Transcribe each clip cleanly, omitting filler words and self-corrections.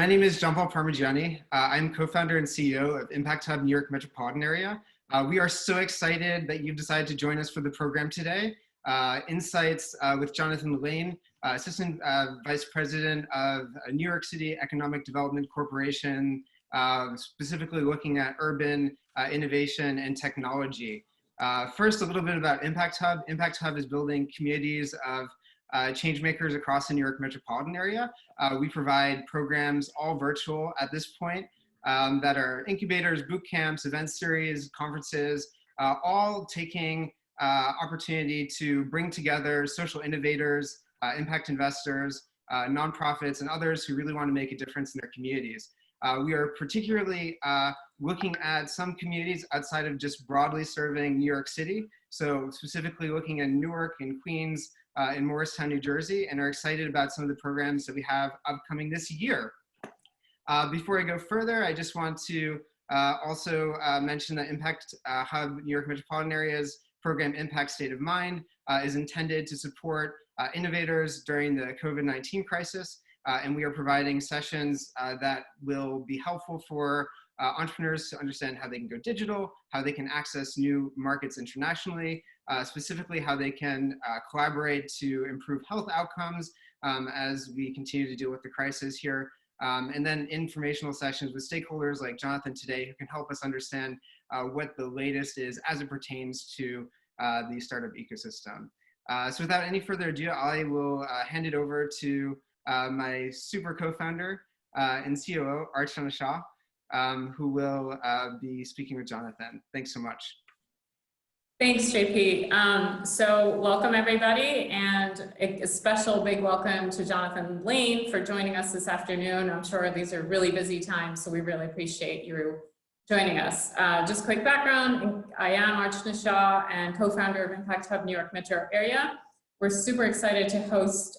my name is John Paul Parmigiani. I'm co-founder and CEO of Impact Hub York Metropolitan Area. We are so excited that you've decided to join us for the program today. Insights with Jonathan Lane, Assistant Vice President of New York City Economic Development Corporation, specifically looking at urban innovation and technology. First, a little bit about Impact Hub. Impact Hub is building communities of change makers across the New York metropolitan area. We provide programs, all virtual at this point, that are incubators, boot camps, event series, conferences, all taking opportunity to bring together social innovators, impact investors, nonprofits, and others who really want to make a difference in their communities. We are particularly looking at some communities outside of just broadly serving New York City. So specifically looking at Newark and Queens, in Morristown, New Jersey, and are excited about some of the programs that we have upcoming this year. Before I go further, I just want to also mention that Impact Hub New York Metropolitan Area's program Impact State of Mind is intended to support innovators during the COVID-19 crisis, and we are providing sessions that will be helpful for entrepreneurs to understand how they can go digital, how they can access new markets internationally, specifically how they can collaborate to improve health outcomes as we continue to deal with the crisis here. And then informational sessions with stakeholders like Jonathan today, who can help us understand what the latest is as it pertains to the startup ecosystem. So without any further ado, I will hand it over to my super co-founder and COO, Archana Shah, who will be speaking with Jonathan. Thanks so much. Thanks, JP. So welcome everybody, and a special big welcome to Jonathan Lane for joining us this afternoon. I'm sure these are really busy times, so we really appreciate you joining us. Just quick background, I am Archana Shah and co-founder of Impact Hub New York Metro Area. We're super excited to host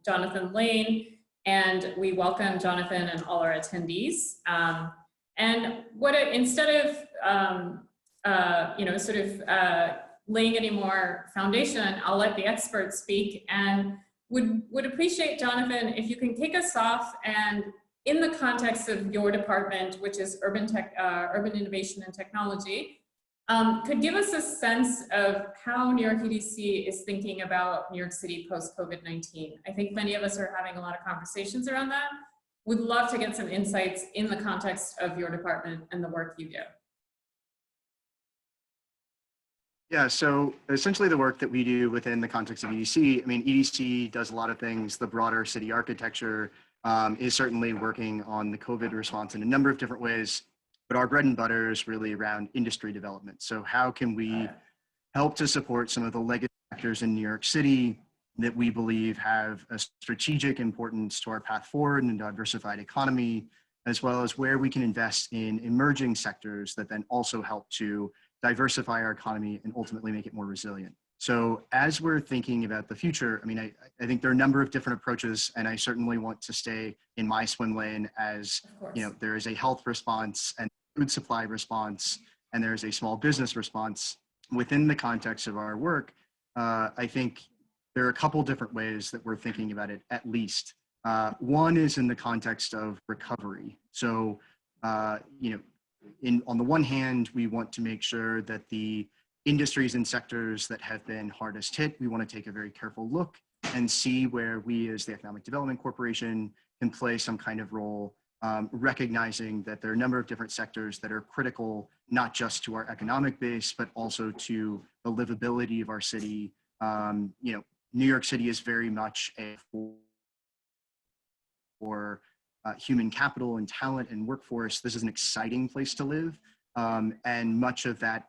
Jonathan Lane, and we welcome Jonathan and all our attendees. Instead of laying any more foundation, I'll let the experts speak, and would appreciate, Jonathan, if you can kick us off, and in the context of your department, which is urban innovation and technology, could give us a sense of how New York EDC is thinking about New York City post-COVID-19. I think many of us are having a lot of conversations around that. Would love to get some insights in the context of your department and the work you do. Yeah, so essentially the work that we do within the context of EDC, I mean, EDC does a lot of things. The broader city architecture is certainly working on the COVID response in a number of different ways, but our bread and butter is really around industry development. So how can we help to support some of the legacy sectors in New York City that we believe have a strategic importance to our path forward and a diversified economy, as well as where we can invest in emerging sectors that then also help to diversify our economy and ultimately make it more resilient. So as we're thinking about the future, I mean, I think there are a number of different approaches, and I certainly want to stay in my swim lane as, you know, there is a health response and food supply response, and there's a small business response. Within the context of our work, I think there are a couple different ways that we're thinking about it, at least. One is in the context of recovery. So, on the one hand, we want to make sure that the industries and sectors that have been hardest hit, we want to take a very careful look and see where we as the Economic Development Corporation can play some kind of role, recognizing that there are a number of different sectors that are critical, not just to our economic base, but also to the livability of our city. New York City is very much for human capital and talent and workforce. This is an exciting place to live. And much of that,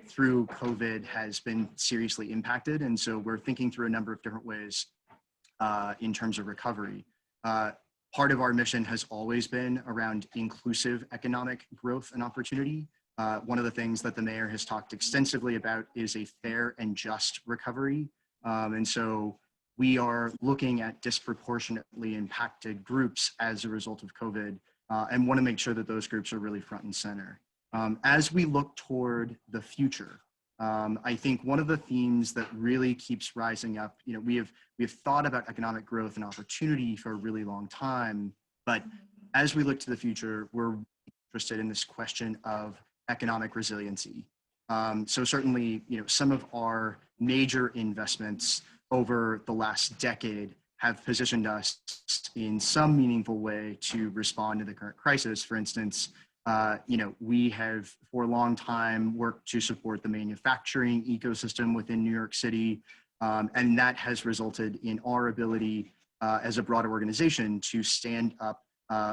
through COVID has been seriously impacted. And so we're thinking through a number of different ways in terms of recovery. Part of our mission has always been around inclusive economic growth and opportunity. One of the things that the mayor has talked extensively about is a fair and just recovery. And so we are looking at disproportionately impacted groups as a result of COVID, and want to make sure that those groups are really front and center. As we look toward the future, I think one of the themes that really keeps rising up, we have thought about economic growth and opportunity for a really long time, But as we look to the future, we're interested in this question of economic resiliency. So certainly, some of our major investments over the last decade have positioned us in some meaningful way to respond to the current crisis. For instance, we have for a long time worked to support the manufacturing ecosystem within New York City, and that has resulted in our ability as a broader organization to stand up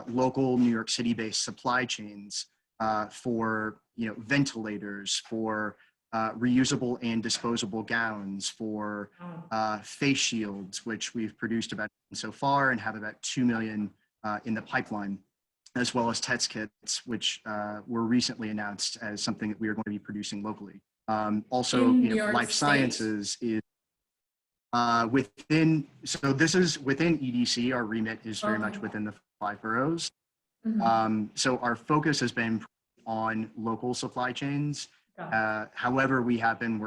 local New York City-based supply chains for ventilators, for reusable and disposable gowns, for face shields, which we've produced about so far and have about 2 million in the pipeline, as well as TETS kits, which were recently announced as something that we are going to be producing locally. Also, life sciences is within, so this is within EDC, our remit is very much within the 5 boroughs. So our focus has been on local supply chains. However, we have been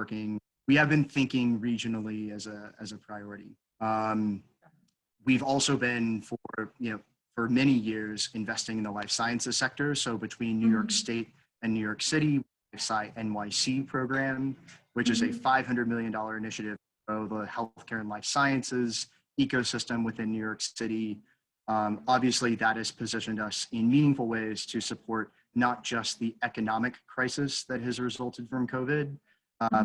thinking regionally as a priority. We've also been for many years investing in the life sciences sector. So between New York State and New York City, NYC program, which is a $500 million initiative to grow the healthcare and life sciences ecosystem within New York City. Obviously, that has positioned us in meaningful ways to support not just the economic crisis that has resulted from COVID,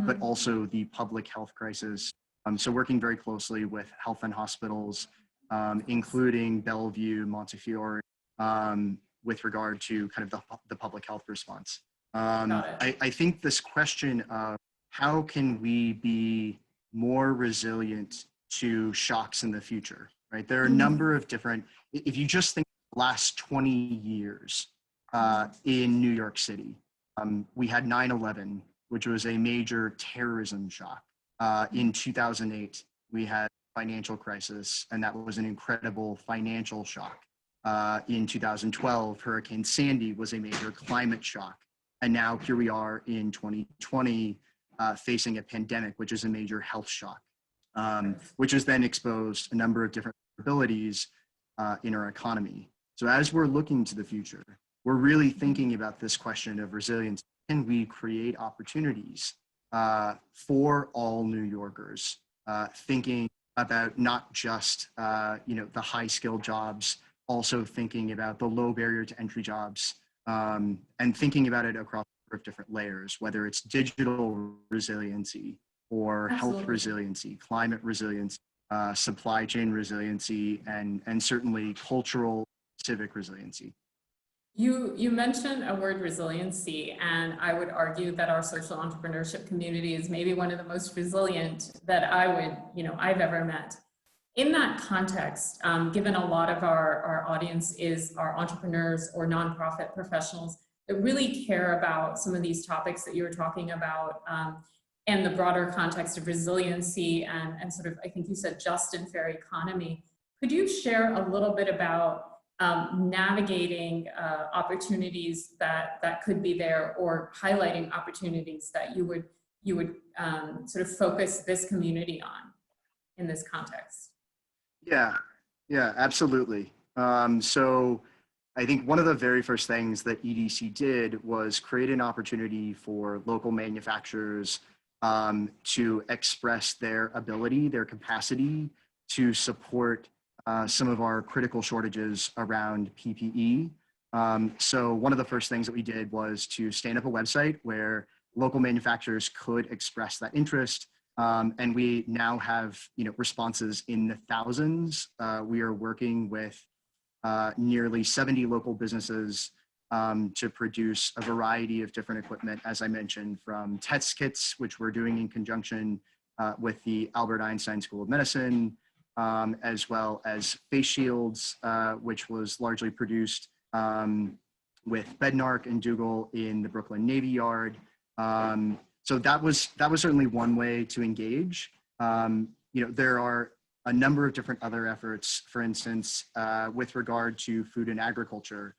but also the public health crisis. So working very closely with health and hospitals, including Bellevue, Montefiore, with regard to kind of the public health response. I think this question of how can we be more resilient to shocks in the future, right? There are a number of different, if you just think the last 20 years in New York City, we had 9/11, which was a major terrorism shock. In 2008, we had financial crisis, and that was an incredible financial shock. In 2012, Hurricane Sandy was a major climate shock. And now here we are in 2020, facing a pandemic, which is a major health shock, which has then exposed a number of different vulnerabilities in our economy. So as we're looking to the future, we're really thinking about this question of resilience. Can we create opportunities for all New Yorkers, thinking about not just the high skilled jobs, also thinking about the low barrier to entry jobs, and thinking about it across a number of different layers, whether it's digital resiliency or health resiliency, climate resilience, supply chain resiliency, and certainly cultural civic resiliency. You mentioned a word, resiliency, and I would argue that our social entrepreneurship community is maybe one of the most resilient that I've ever met. In that context, given a lot of our audience is our entrepreneurs or nonprofit professionals that really care about some of these topics that you were talking about, and the broader context of resiliency and sort of, I think you said, just and fair economy, could you share a little bit about navigating opportunities that could be there, or highlighting opportunities that you would sort of focus this community on in this context? Yeah, absolutely. So I think one of the very first things that EDC did was create an opportunity for local manufacturers to express their ability, their capacity to support some of our critical shortages around PPE. So one of the first things that we did was to stand up a website where local manufacturers could express that interest. And we now have responses in the thousands. We are working with nearly 70 local businesses to produce a variety of different equipment, as I mentioned, from TETS kits, which we're doing in conjunction with the Albert Einstein School of Medicine, as well as face shields, which was largely produced with Bednark and Dougal in the Brooklyn Navy Yard. So that was certainly one way to engage. There are a number of different other efforts. For instance, with regard to food and agriculture,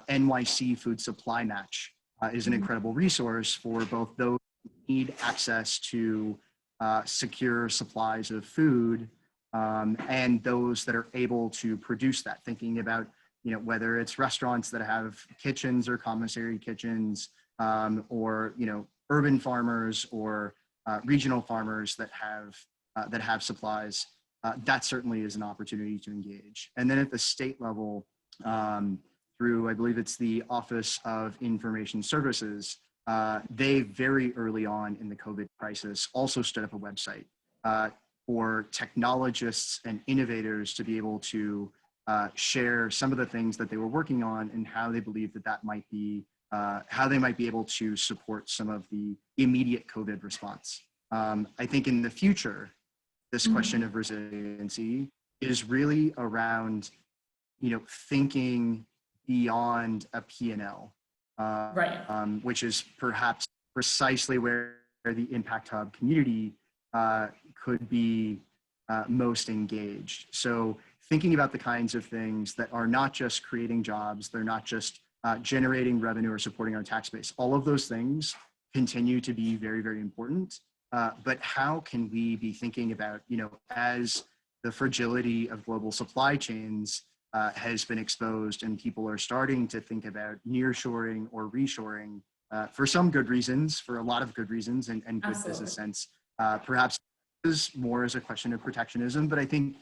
NYC Food Supply Match is an incredible resource for both those who need access to secure supplies of food and those that are able to produce that, thinking about whether it's restaurants that have kitchens or commissary kitchens, or, urban farmers or regional farmers that have supplies, that certainly is an opportunity to engage. And then at the state level, through, I believe it's the Office of Information Services, they very early on in the COVID crisis also stood up a website for technologists and innovators to be able to share some of the things that they were working on and how they believe that might be, how they might be able to support some of the immediate COVID response. I think in the future, this question of resiliency is really around, thinking beyond a P&L, Right. Which is perhaps precisely where the Impact Hub community could be most engaged. So thinking about the kinds of things that are not just creating jobs, they're not just generating revenue or supporting our tax base. All of those things continue to be very, very important. But how can we be thinking about, as the fragility of global supply chains has been exposed and people are starting to think about nearshoring or reshoring for some good reasons, for a lot of good reasons and good Absolutely. business sense. Perhaps is more as a question of protectionism, but I think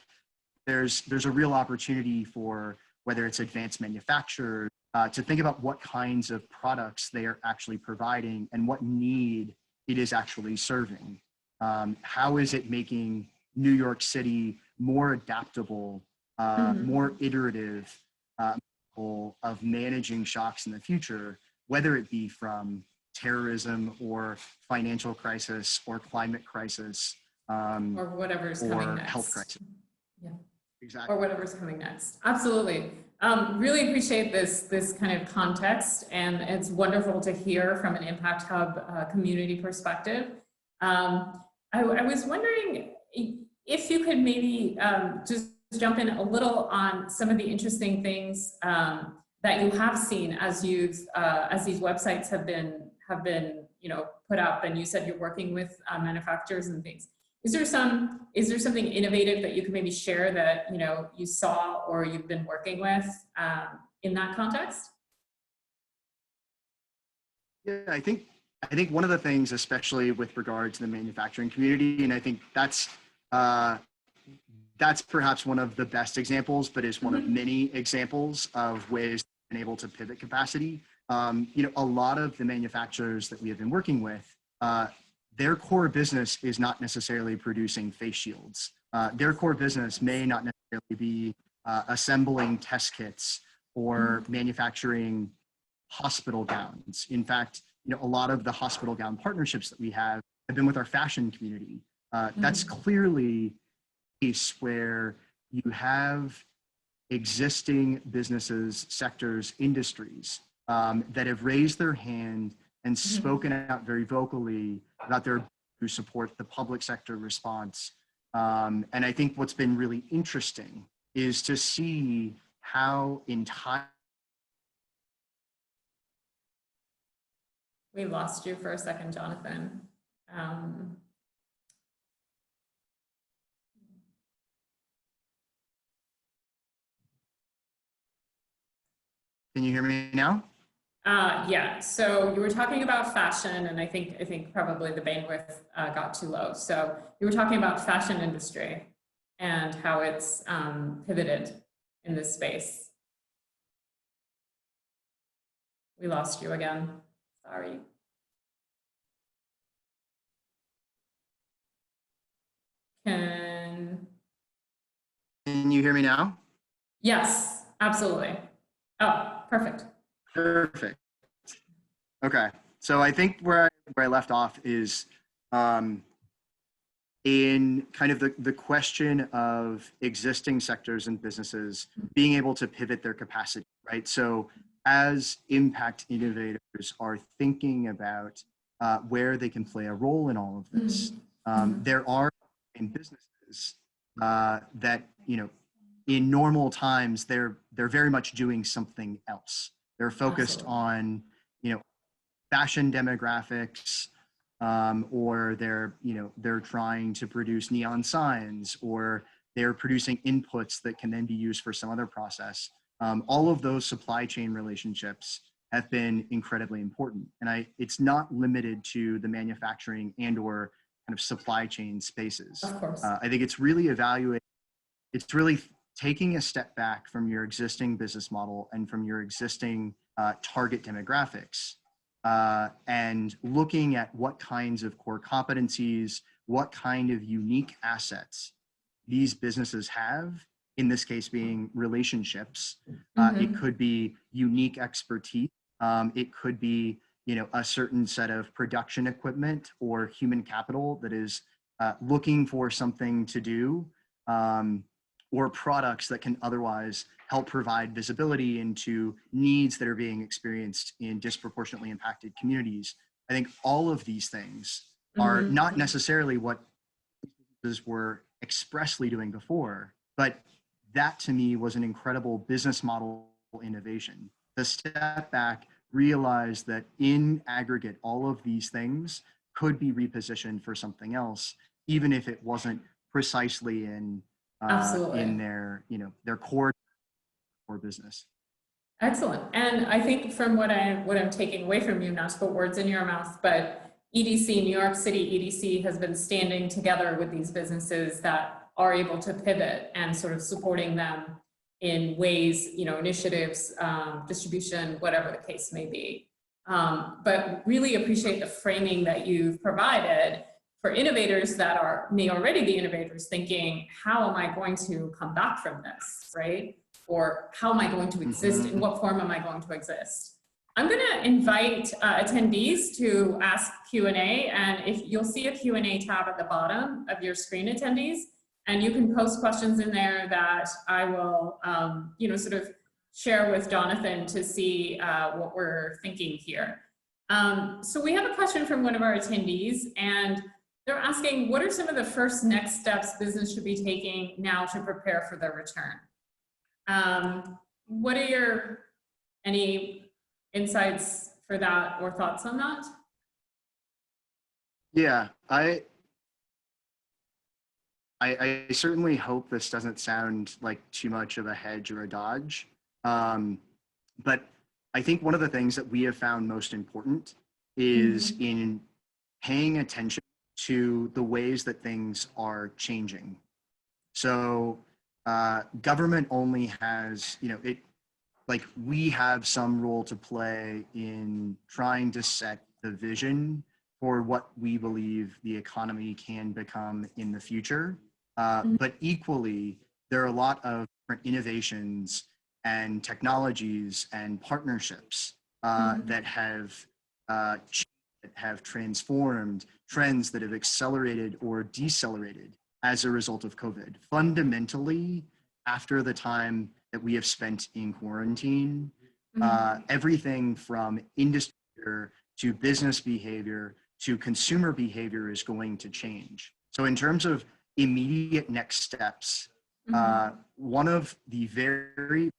there's a real opportunity for whether it's advanced manufacturers to think about what kinds of products they are actually providing and what need it is actually serving. How is it making New York City more adaptable, more iterative of managing shocks in the future, whether it be from terrorism or financial crisis or climate crisis, or whatever's coming next. Health crisis. Yeah. Exactly. Or whatever's coming next. Absolutely. Really appreciate this kind of context, and it's wonderful to hear from an Impact Hub community perspective. I was wondering if you could maybe just jump in a little on some of the interesting things that you have seen as these websites have been put up, and you said you're working with manufacturers and things. Is there something innovative that you can maybe share that you saw or you've been working with in that context? Yeah, I think one of the things, especially with regard to the manufacturing community, and I think that's perhaps one of the best examples, but is one of many examples of ways we've been able to pivot capacity. A lot of the manufacturers that we have been working with, their core business is not necessarily producing face shields. Their core business may not necessarily be assembling test kits or manufacturing hospital gowns. In fact, a lot of the hospital gown partnerships that we have been with our fashion community. That's clearly a case where you have existing businesses, sectors, industries that have raised their hand and spoken out very vocally about their to support the public sector response. And I think what's been really interesting is to see how entire. We lost you for a second, Jonathan. Can you hear me now? Yeah, so you were talking about fashion, and I think probably the bandwidth got too low. So you were talking about fashion industry and how it's pivoted in this space. We lost you again. Sorry. Can you hear me now? Yes, absolutely. Oh, perfect. Perfect. Okay, so I think where I left off is in kind of the question of existing sectors and businesses being able to pivot their capacity, right? So as impact innovators are thinking about where they can play a role in all of this, there are in businesses that, in normal times, they're very much doing something else. They're focused on, fashion demographics, or they're trying to produce neon signs, or they're producing inputs that can then be used for some other process. all of those supply chain relationships have been incredibly important. And it's not limited to the manufacturing and or kind of supply chain spaces. Of course. I think it's really it's really taking a step back from your existing business model and from your existing target demographics and looking at what kinds of core competencies, what kind of unique assets these businesses have, in this case being relationships. It could be unique expertise. It could be, a certain set of production equipment or human capital that is looking for something to do, or products that can otherwise help provide visibility into needs that are being experienced in disproportionately impacted communities. I think all of these things are not necessarily what businesses were expressly doing before, but that to me was an incredible business model innovation. To step back, realize that in aggregate, all of these things could be repositioned for something else, even if it wasn't precisely in their core business. Excellent. And I think from what I'm taking away from you, not to put words in your mouth, but EDC, New York City EDC has been standing together with these businesses that are able to pivot and sort of supporting them in ways, initiatives, distribution, whatever the case may be. But really appreciate the framing that you've provided for innovators that may already be innovators thinking, how am I going to come back from this, right? Or how am I going to exist? In what form am I going to exist? I'm going to invite attendees to ask Q&A, and if you'll see a Q&A tab at the bottom of your screen, attendees, and you can post questions in there that I will, sort of share with Jonathan to see what we're thinking here. So we have a question from one of our attendees, and they're asking, what are some of the first next steps business should be taking now to prepare for their return? What are any insights for that or thoughts on that? Yeah, I certainly hope this doesn't sound like too much of a hedge or a dodge. But I think one of the things that we have found most important is in paying attention to the ways that things are changing. So government only has, we have some role to play in trying to set the vision for what we believe the economy can become in the future. But equally, there are a lot of different innovations and technologies and partnerships that have transformed, trends that have accelerated or decelerated as a result of COVID. Fundamentally, after the time that we have spent in quarantine, everything from industry to business behavior to consumer behavior is going to change. So in terms of immediate next steps, one of the very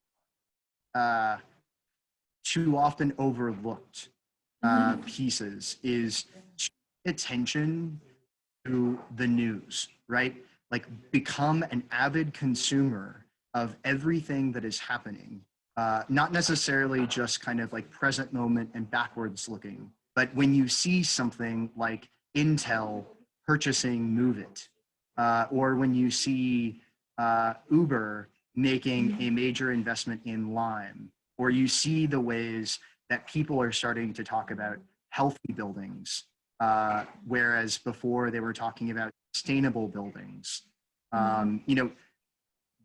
too often overlooked pieces is to pay attention to the news, right? Like become an avid consumer of everything that is happening, not necessarily just kind of like present moment and backwards looking, but when you see something like Intel purchasing Move It, or when you see Uber making a major investment in Lime, or you see the ways that people are starting to talk about healthy buildings, whereas before they were talking about sustainable buildings.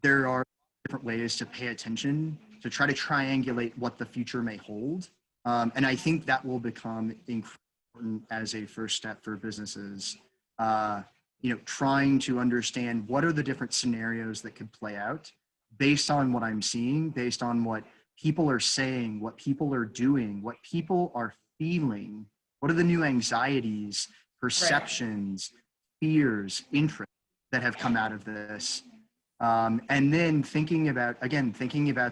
There are different ways to pay attention to try to triangulate what the future may hold. And I think that will become important as a first step for businesses, trying to understand what are the different scenarios that could play out based on what I'm seeing, based on what people are saying, what people are doing, what people are feeling, what are the new anxieties, perceptions, fears, interests that have come out of this. And then thinking about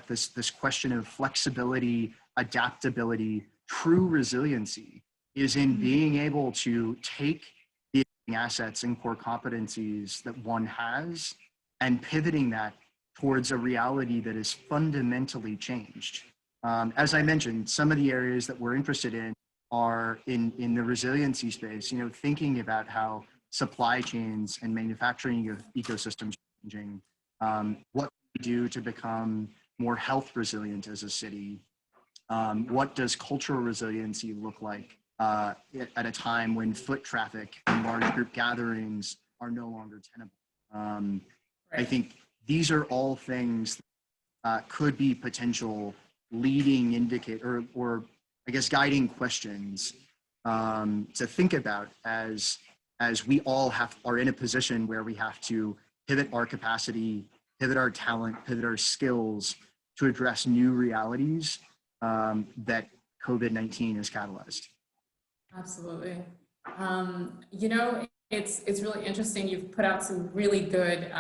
this question of flexibility, adaptability, true resiliency is in being able to take the assets and core competencies that one has and pivoting that towards a reality that is fundamentally changed. As I mentioned, some of the areas that we're interested in are in the resiliency space, thinking about how supply chains and manufacturing ecosystems are changing, what we do to become more health resilient as a city. What does cultural resiliency look like at a time when foot traffic and large group gatherings are no longer tenable? I think these are all things that could be potential leading indicator or I guess guiding questions to think about as we all are in a position where we have to pivot our capacity, pivot our talent, pivot our skills to address new realities that COVID-19 has catalyzed. Absolutely. It's really interesting. You've put out some really good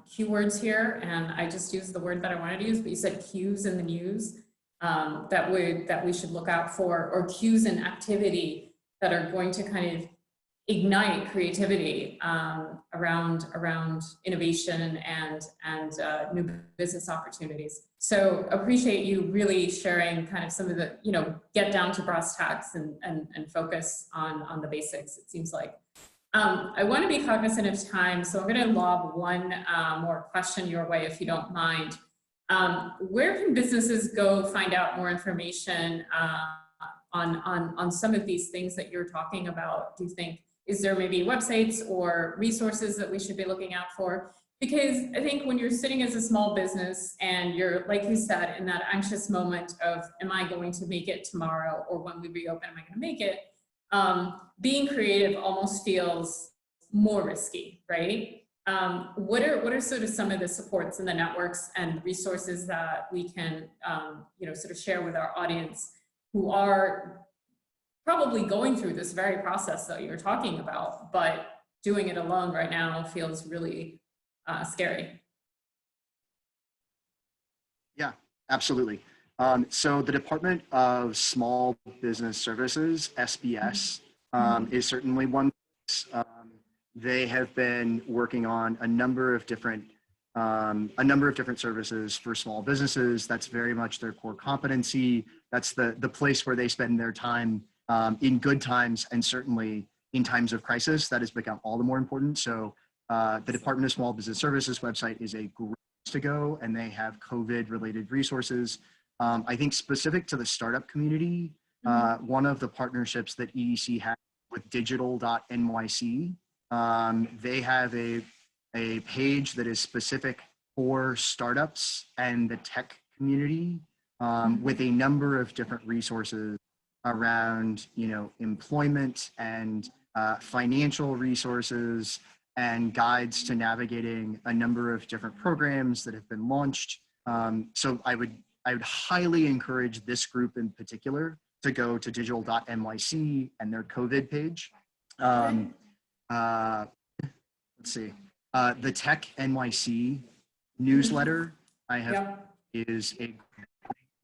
keywords here, and I just used the word that I wanted to use, but you said cues in the news that we should look out for, or cues in activity that are going to kind of ignite creativity around innovation and new business opportunities. So appreciate you really sharing kind of some of the, get down to brass tacks and focus on the basics, it seems like. I want to be cognizant of time, so I'm going to lob one more question your way, if you don't mind. Where can businesses go find out more information on some of these things that you're talking about? Do you think, is there maybe websites or resources that we should be looking out for? Because I think when you're sitting as a small business and you're, like you said, in that anxious moment of, am I going to make it tomorrow, or when we reopen, am I going to make it? Being creative almost feels more risky, right? What are sort of some of the supports and the networks and resources that we can, sort of share with our audience who are probably going through this very process that you're talking about, but doing it alone right now feels really scary? Yeah, absolutely. So the Department of Small Business Services, SBS, is certainly one. They have been working on a number of different services for small businesses. That's very much their core competency. That's the place where they spend their time in good times, and certainly in times of crisis. That has become all the more important. So the Department of Small Business Services website is a great place to go, and they have COVID-related resources. I think specific to the startup community, one of the partnerships that EDC has with digital.nyc, they have a page that is specific for startups and the tech community, with a number of different resources around, employment and financial resources and guides to navigating a number of different programs that have been launched. So I would highly encourage this group in particular to go to digital.nyc and their COVID page. Let's see, the Tech NYC newsletter I have is a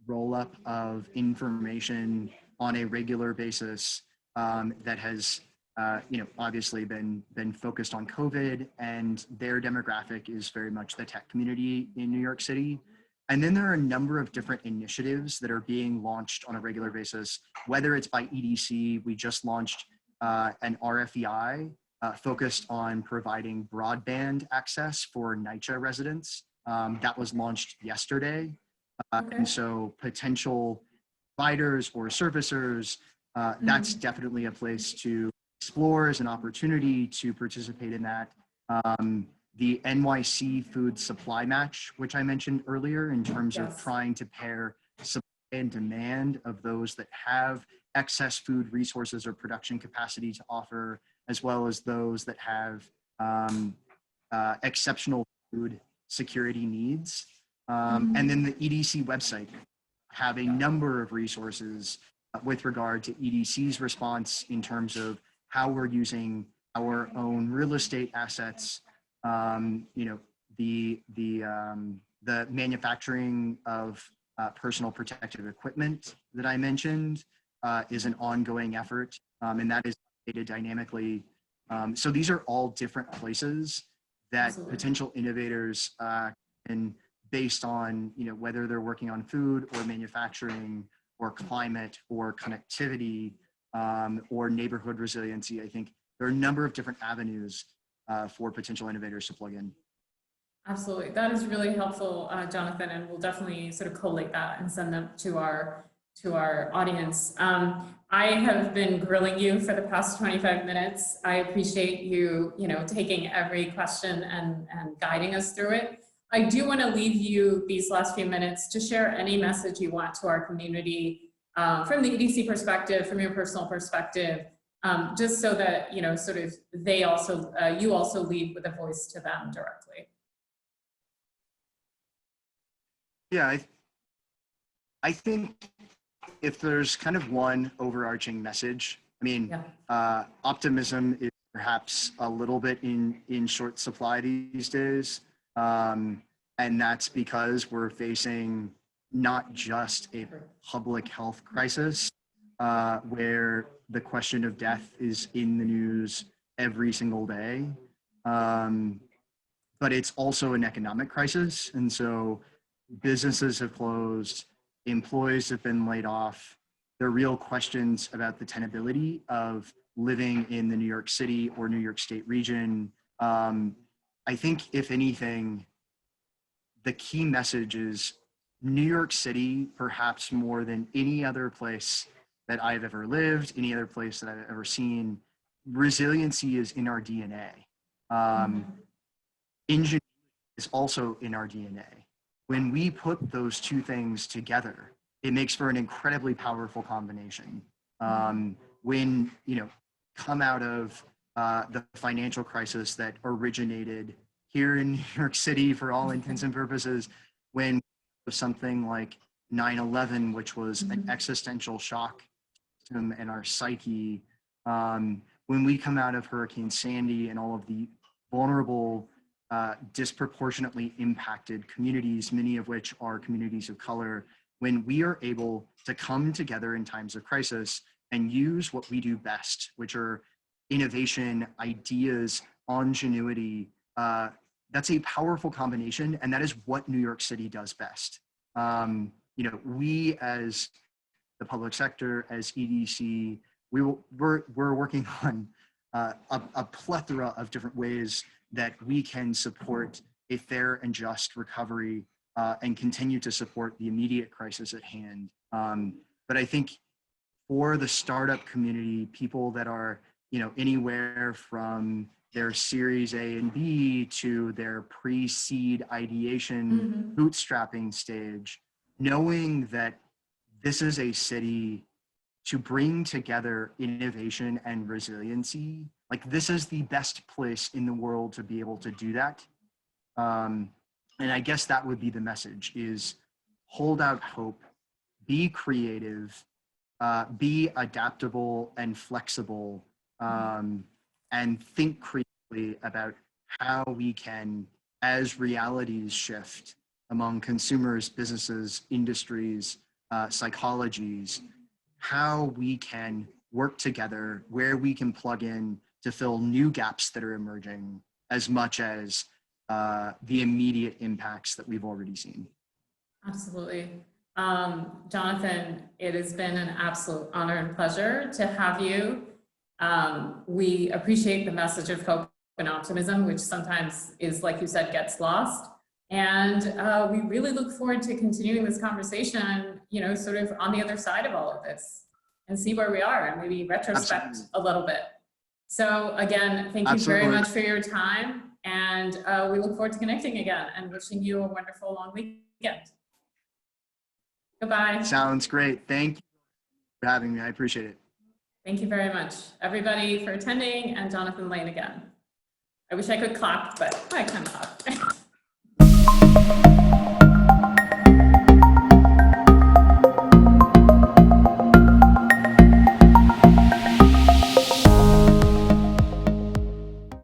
roll-up of information on a regular basis that has obviously been focused on COVID, and their demographic is very much the tech community in New York City. And then there are a number of different initiatives that are being launched on a regular basis, whether it's by EDC. We just launched an RFEI focused on providing broadband access for NYCHA residents. That was launched yesterday. And so potential providers or servicers, that's definitely a place to explore as an opportunity to participate in that. The NYC food supply match, which I mentioned earlier, in terms of trying to pair supply and demand of those that have excess food resources or production capacity to offer, as well as those that have exceptional food security needs. And then the EDC website have a number of resources with regard to EDC's response in terms of how we're using our own real estate assets. The manufacturing of personal protective equipment that I mentioned is an ongoing effort, and that is updated dynamically. So these are all different places that potential innovators can based on, whether they're working on food or manufacturing or climate or connectivity or neighborhood resiliency. I think there are a number of different avenues for potential innovators to plug in. Absolutely. That is really helpful, Jonathan, and we'll definitely sort of collate that and send them to our audience. I have been grilling you for the past 25 minutes. I appreciate you, taking every question and guiding us through it. I do want to leave you these last few minutes to share any message you want to our community from the EDC perspective, from your personal perspective, just so that, sort of they also, you also lead with a voice to them directly. Yeah, I think if there's kind of one overarching message, optimism is perhaps a little bit in short supply these days. And that's because we're facing not just a public health crisis, where the question of death is in the news every single day, but it's also an economic crisis. And so businesses have closed, employees have been laid off. There are real questions about the tenability of living in the New York City or New York State region. I think, if anything, the key message is New York City, perhaps more than any other place that I've ever lived, any other place that I've ever seen, resiliency is in our DNA. Ingenuity is also in our DNA. When we put those two things together, it makes for an incredibly powerful combination. When, come out of the financial crisis that originated here in New York City for all intents and purposes, when something like 9/11, which was an existential shock in our psyche, when we come out of Hurricane Sandy and all of the vulnerable, disproportionately impacted communities, many of which are communities of color, when we are able to come together in times of crisis and use what we do best, which are innovation, ideas, ingenuity, that's a powerful combination, and that is what New York City does best. We as the public sector, as EDC, we're working on a plethora of different ways that we can support a fair and just recovery and continue to support the immediate crisis at hand. But I think for the startup community, people that are, anywhere from their Series A and B to their pre-seed ideation bootstrapping stage, knowing that this is a city to bring together innovation and resiliency, like this is the best place in the world to be able to do that. And I guess that would be the message, is hold out hope, be creative, be adaptable and flexible, and think creatively about how we can, as realities shift among consumers, businesses, industries, psychologies, how we can work together, where we can plug in to fill new gaps that are emerging, as much as the immediate impacts that we've already seen. Absolutely. Jonathan, it has been an absolute honor and pleasure to have you. We appreciate the message of hope and optimism, which sometimes is, like you said, gets lost. And we really look forward to continuing this conversation, sort of on the other side of all of this, and see where we are and maybe retrospect a little bit. So again, thank you very much for your time. And we look forward to connecting again and wishing you a wonderful long weekend. Goodbye. Sounds great. Thank you for having me. I appreciate it. Thank you very much, everybody, for attending, and Jonathan Lane again. I wish I could clap, but I can't clap.